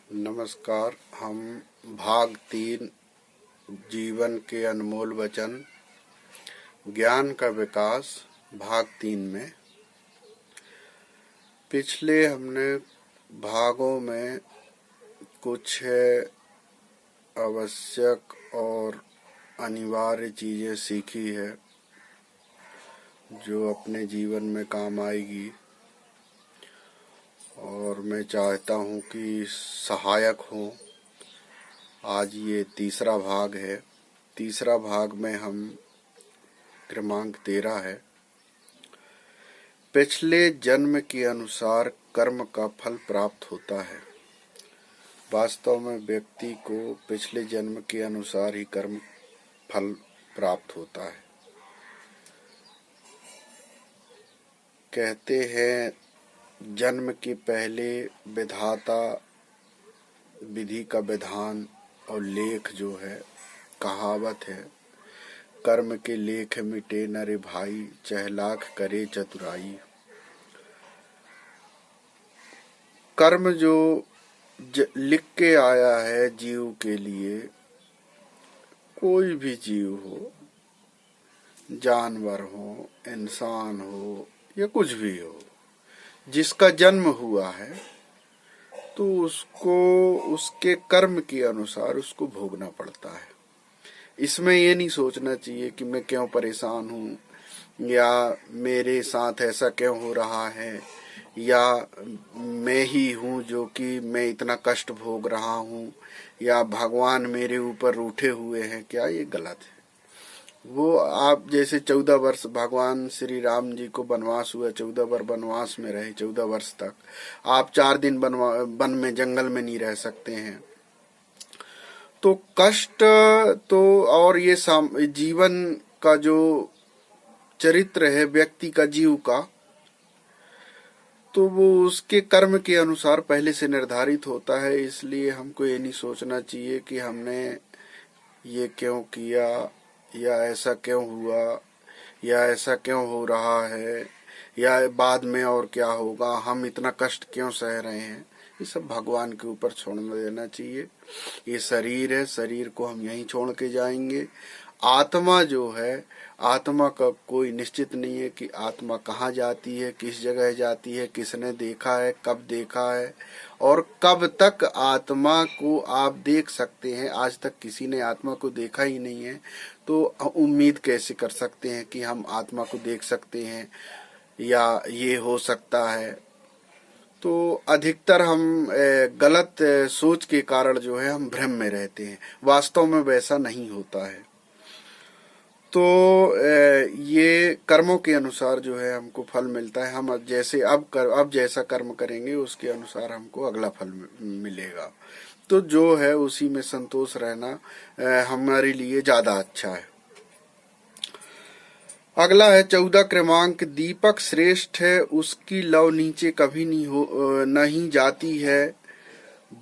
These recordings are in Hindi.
नमस्कार। हम भाग 3 जीवन के अनमोल वचन ज्ञान का विकास भाग 3 में पिछले हमने भागों में कुछ आवश्यक और अनिवार्य चीजें सीखी है जो अपने जीवन में काम आएगी और मैं चाहता हूँ कि सहायक हो। आज ये तीसरा भाग है। तीसरा भाग में हम क्रमांक 13 है। पिछले जन्म के अनुसार कर्म का फल प्राप्त होता है। वास्तव में व्यक्ति को पिछले जन्म के अनुसार ही कर्म फल प्राप्त होता है। कहते हैं जन्म के पहले विधाता विधि का विधान और लेख जो है, कहावत है, कर्म के लेख मिटे न रे भाई, चाहे लाख करे चतुराई। कर्म जो लिख के आया है जीव के लिए, कोई भी जीव हो, जानवर हो, इंसान हो या कुछ भी हो, जिसका जन्म हुआ है तो उसको उसके कर्म के अनुसार उसको भोगना पड़ता है। इसमें ये नहीं सोचना चाहिए कि मैं क्यों परेशान हूँ या मेरे साथ ऐसा क्यों हो रहा है या मैं ही हूँ जो कि मैं इतना कष्ट भोग रहा हूँ या भगवान मेरे ऊपर रूठे हुए हैं। क्या ये गलत है? वो आप जैसे 14 वर्ष भगवान श्री राम जी को वनवास हुआ, 14 वर्ष वनवास में रहे, 14 वर्ष तक। आप 4 दिन वन में जंगल में नहीं रह सकते हैं। तो कष्ट तो और ये जीवन का जो चरित्र है व्यक्ति का, जीव का, तो वो उसके कर्म के अनुसार पहले से निर्धारित होता है। इसलिए हमको ये नहीं सोचना चाहिए कि हमने ये क्यों किया या ऐसा क्यों हुआ या ऐसा क्यों हो रहा है या बाद में और क्या होगा, हम इतना कष्ट क्यों सह रहे हैं। ये सब भगवान के ऊपर छोड़ देना चाहिए। ये शरीर है, शरीर को हम यहीं छोड़ के जाएंगे। आत्मा जो है, आत्मा का कोई निश्चित नहीं है कि आत्मा कहाँ जाती है, किस जगह जाती है, किसने देखा है, कब देखा है और कब तक आत्मा को आप देख सकते हैं। आज तक किसी ने आत्मा को देखा ही नहीं है, तो उम्मीद कैसे कर सकते हैं कि हम आत्मा को देख सकते हैं या ये हो सकता है। तो अधिकतर हम गलत सोच के कारण जो है हम भ्रम में रहते हैं। वास्तव में वैसा नहीं होता है। तो ये कर्मों के अनुसार जो है हमको फल मिलता है। हम जैसे अब जैसा कर्म करेंगे उसके अनुसार हमको अगला फल मिलेगा। तो जो है उसी में संतोष रहना हमारे लिए ज्यादा अच्छा है। अगला है 14 क्रमांक। दीपक श्रेष्ठ है, उसकी लौ नीचे कभी नहीं जाती है,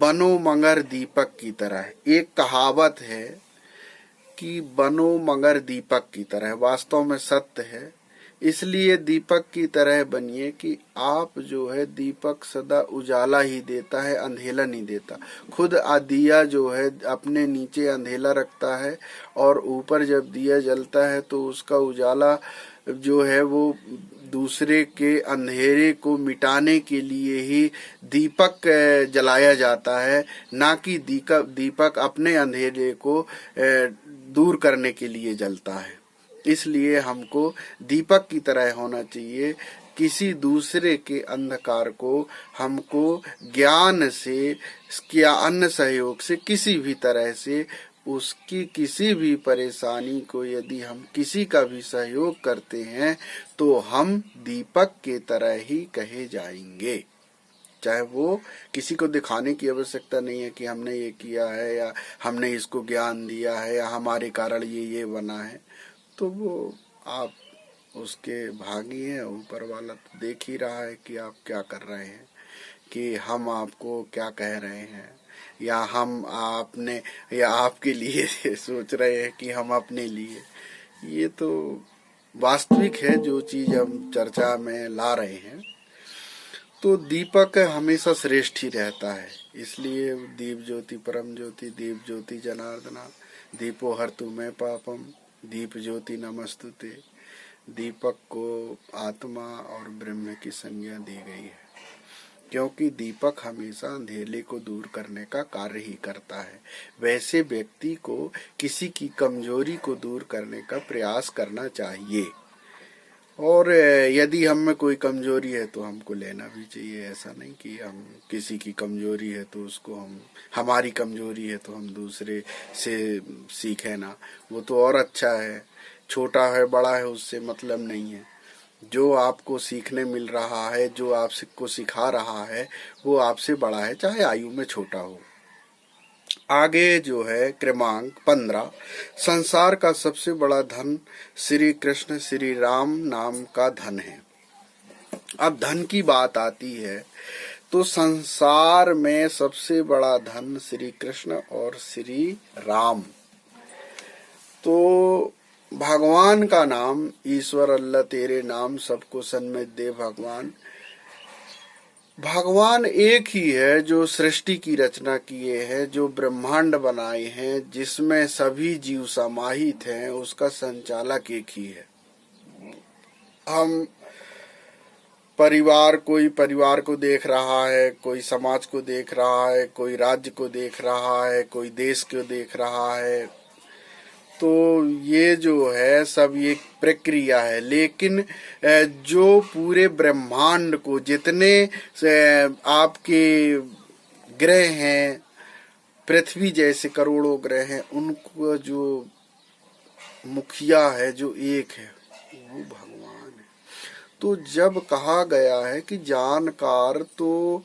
बनो मगर दीपक की तरह। एक कहावत है कि बनो मगर दीपक की तरह। वास्तव में सत्य है। इसलिए दीपक की तरह बनिए कि आप जो है, दीपक सदा उजाला ही देता है, अंधेला नहीं देता। खुद दिया जो है अपने नीचे अंधेला रखता है और ऊपर जब दिया जलता है तो उसका उजाला जो है वो दूसरे के अंधेरे को मिटाने के लिए ही दीपक जलाया जाता है, ना कि दीपक अपने अंधेरे को दूर करने के लिए जलता है। इसलिए हमको दीपक की तरह होना चाहिए। किसी दूसरे के अंधकार को हमको ज्ञान से या अन्य सहयोग से, किसी भी तरह से उसकी किसी भी परेशानी को यदि हम किसी का भी सहयोग करते हैं तो हम दीपक के तरह ही कहे जाएंगे। चाहे वो किसी को दिखाने की आवश्यकता नहीं है कि हमने ये किया है या हमने इसको ज्ञान दिया है या हमारे कारण ये बना है। तो वो आप उसके भागी हैं। ऊपर वाला तो देख ही रहा है कि आप क्या कर रहे हैं, कि हम आपको क्या कह रहे हैं या हम आपने या आपके लिए सोच रहे हैं कि हम अपने लिए। ये तो वास्तविक है जो चीज हम चर्चा में ला रहे हैं। तो दीपक हमेशा श्रेष्ठ ही रहता है। इसलिए दीप ज्योति परम ज्योति, दीप ज्योति जनार्दना, दीपो हरतु मैं पापम, दीप ज्योति नमस्तुते। दीपक को आत्मा और ब्रह्म की संज्ञा दी गई है, क्योंकि दीपक हमेशा अंधेरे को दूर करने का कार्य ही करता है। वैसे व्यक्ति को किसी की कमजोरी को दूर करने का प्रयास करना चाहिए, और यदि हम में कोई कमजोरी है तो हमको लेना भी चाहिए। ऐसा नहीं कि हम किसी की कमजोरी है तो उसको हमारी कमजोरी है तो हम दूसरे से सीखें ना, वो तो और अच्छा है। छोटा है बड़ा है उससे मतलब नहीं है। जो आपको सीखने मिल रहा है, जो आपको सिखा रहा है, वो आपसे बड़ा है, चाहे आयु में छोटा हो। आगे जो है क्रमांक 15, संसार का सबसे बड़ा धन श्री कृष्ण श्री राम नाम का धन है। अब धन की बात आती है तो संसार में सबसे बड़ा धन श्री कृष्ण और श्री राम। तो भगवान का नाम, ईश्वर अल्लाह तेरे नाम सबको सन्मत दे भगवान। भगवान एक ही है जो सृष्टि की रचना किए हैं, जो ब्रह्मांड बनाए हैं, जिसमें सभी जीव समाहित हैं, उसका संचालक एक ही है। हम कोई परिवार को देख रहा है, कोई समाज को देख रहा है, कोई राज्य को देख रहा है, कोई देश को देख रहा है, तो ये जो है सब ये प्रक्रिया है। लेकिन जो पूरे ब्रह्मांड को, जितने आपके ग्रह हैं, पृथ्वी जैसे करोड़ों ग्रह हैं, उनको जो मुखिया है, जो एक है, वो भगवान है। तो जब कहा गया है कि जानकार तो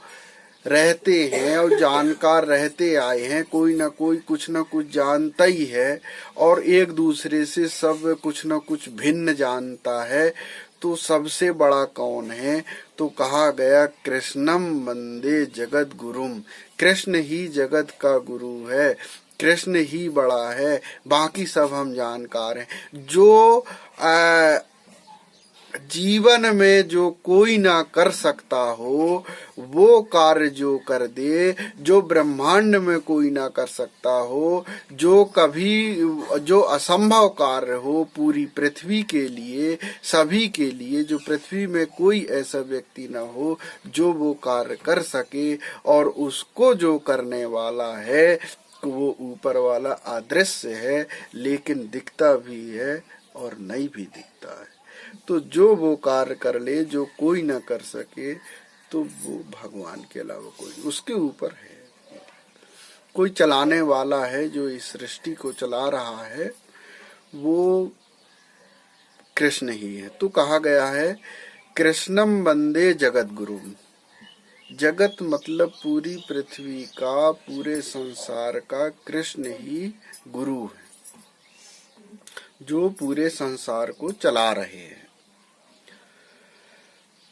रहते हैं और जानकार रहते आए हैं, कोई ना कोई कुछ ना कुछ जानता ही है, और एक दूसरे से सब कुछ ना कुछ भिन्न जानता है, तो सबसे बड़ा कौन है? तो कहा गया कृष्णम वंदे जगत गुरुम। कृष्ण ही जगत का गुरु है, कृष्ण ही बड़ा है, बाकी सब हम जानकार हैं। जो जीवन में जो कोई ना कर सकता हो वो कार्य जो कर दे, जो ब्रह्मांड में कोई ना कर सकता हो, जो असंभव कार्य हो पूरी पृथ्वी के लिए, सभी के लिए, जो पृथ्वी में कोई ऐसा व्यक्ति ना हो जो वो कार्य कर सके, और उसको जो करने वाला है वो ऊपर वाला अदृश्य है, लेकिन दिखता भी है और नहीं भी दिखता है। तो जो वो कार्य कर ले जो कोई ना कर सके, तो वो भगवान के अलावा कोई उसके ऊपर है। कोई चलाने वाला है, जो इस सृष्टि को चला रहा है, वो कृष्ण ही है। तो कहा गया है कृष्णम वंदे जगत गुरु। जगत मतलब पूरी पृथ्वी का, पूरे संसार का कृष्ण ही गुरु है, जो पूरे संसार को चला रहे हैं।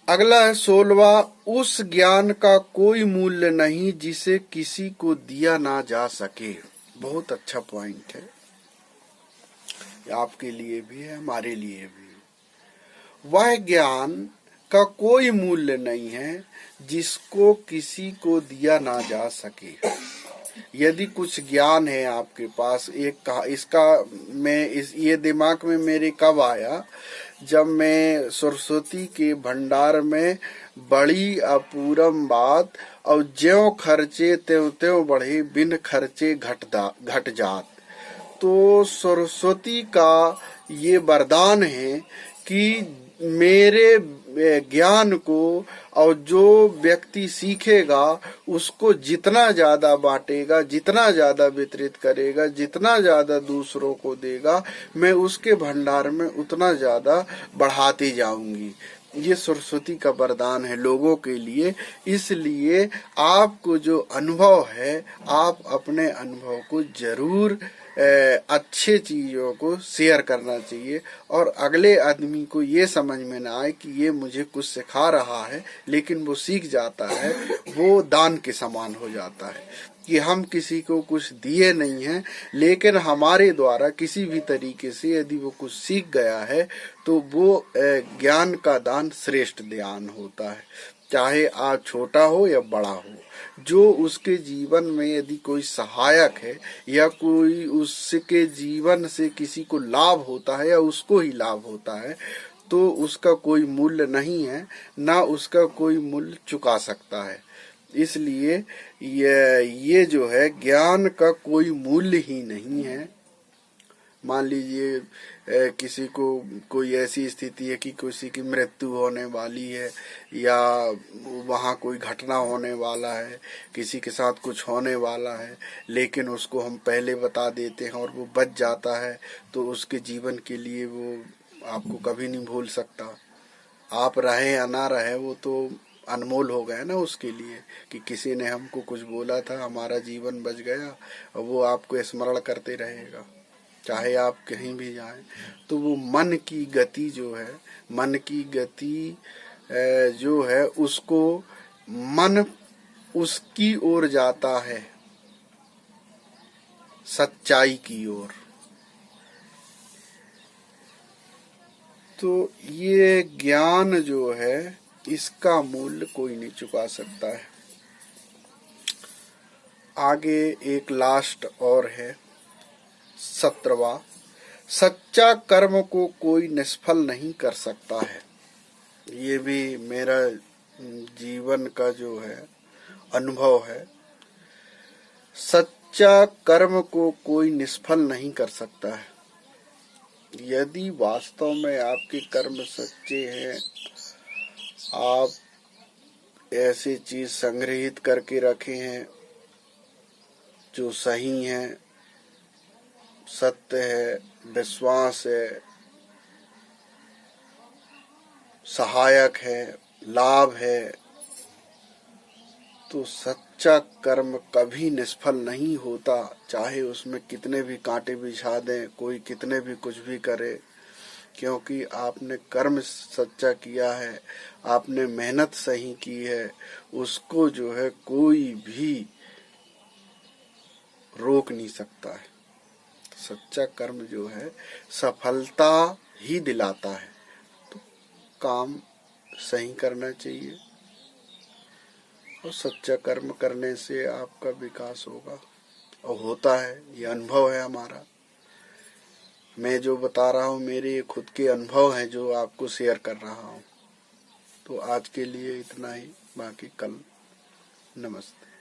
अगला है 16वां, उस ज्ञान का कोई मूल्य नहीं जिसे किसी को दिया ना जा सके। बहुत अच्छा पॉइंट है, आपके लिए भी है, हमारे लिए भी। वह ज्ञान का कोई मूल्य नहीं है जिसको किसी को दिया ना जा सके। यदि कुछ ज्ञान है आपके पास, ये दिमाग में मेरे कब आया, जब मैं सरस्वती के भंडार में बड़ी अपूरम बात, और ज्यों खर्चे त्यों त्यों बढ़े, बिन खर्चे घट जात। तो सरस्वती का ये वरदान है कि मेरे ज्ञान को, और जो व्यक्ति सीखेगा उसको जितना ज्यादा बांटेगा, जितना ज्यादा वितरित करेगा, जितना ज्यादा दूसरों को देगा, मैं उसके भंडार में उतना ज्यादा बढ़ाती जाऊंगी। ये सरस्वती का वरदान है लोगों के लिए। इसलिए आपको जो अनुभव है, आप अपने अनुभव को जरूर अच्छे चीजों को शेयर करना चाहिए, और अगले आदमी को ये समझ में ना आए कि ये मुझे कुछ सिखा रहा है, लेकिन वो सीख जाता है, वो दान के समान हो जाता है कि हम किसी को कुछ दिए नहीं हैं, लेकिन हमारे द्वारा किसी भी तरीके से यदि वो कुछ सीख गया है तो वो ज्ञान का दान श्रेष्ठ दान होता है। चाहे आप छोटा हो या बड़ा हो, जो उसके जीवन में यदि कोई सहायक है या कोई उसके जीवन से किसी को लाभ होता है या उसको ही लाभ होता है, तो उसका कोई मूल्य नहीं है, ना उसका कोई मूल्य चुका सकता है। इसलिए ये जो है ज्ञान का कोई मूल्य ही नहीं है। मान लीजिए किसी को कोई ऐसी स्थिति है कि किसी की मृत्यु होने वाली है या वहाँ कोई घटना होने वाला है, किसी के साथ कुछ होने वाला है, लेकिन उसको हम पहले बता देते हैं और वो बच जाता है, तो उसके जीवन के लिए वो आपको कभी नहीं भूल सकता। आप रहे या ना रहे, वो तो अनमोल हो गया ना उसके लिए, कि किसी ने हमको कुछ बोला था, हमारा जीवन बच गया, और वो आपको स्मरण करते रहेगा चाहे आप कहीं भी जाएं। तो वो मन की गति जो है, मन की गति जो है, उसको मन उसकी ओर जाता है, सच्चाई की ओर। तो ये ज्ञान जो है, इसका मूल्य कोई नहीं चुका सकता है। आगे एक लास्ट और है, 17वां, सच्चा कर्म को कोई निष्फल नहीं कर सकता है। ये भी मेरा जीवन का जो है अनुभव है। सच्चा कर्म को कोई निष्फल नहीं कर सकता है। यदि वास्तव में आपके कर्म सच्चे हैं, आप ऐसी चीज संग्रहित करके रखे हैं जो सही है, सत्य है, विश्वास है, सहायक है, लाभ है, तो सच्चा कर्म कभी निष्फल नहीं होता। चाहे उसमें कितने भी कांटे बिछा दें, कोई कितने भी कुछ भी करे, क्योंकि आपने कर्म सच्चा किया है, आपने मेहनत सही की है, उसको जो है कोई भी रोक नहीं सकता है। सच्चा कर्म जो है सफलता ही दिलाता है। तो काम सही करना चाहिए और सच्चा कर्म करने से आपका विकास होगा, और होता है। ये अनुभव है हमारा। मैं जो बता रहा हूँ मेरे खुद के अनुभव हैं जो आपको शेयर कर रहा हूँ। तो आज के लिए इतना ही, बाकी कल। नमस्ते।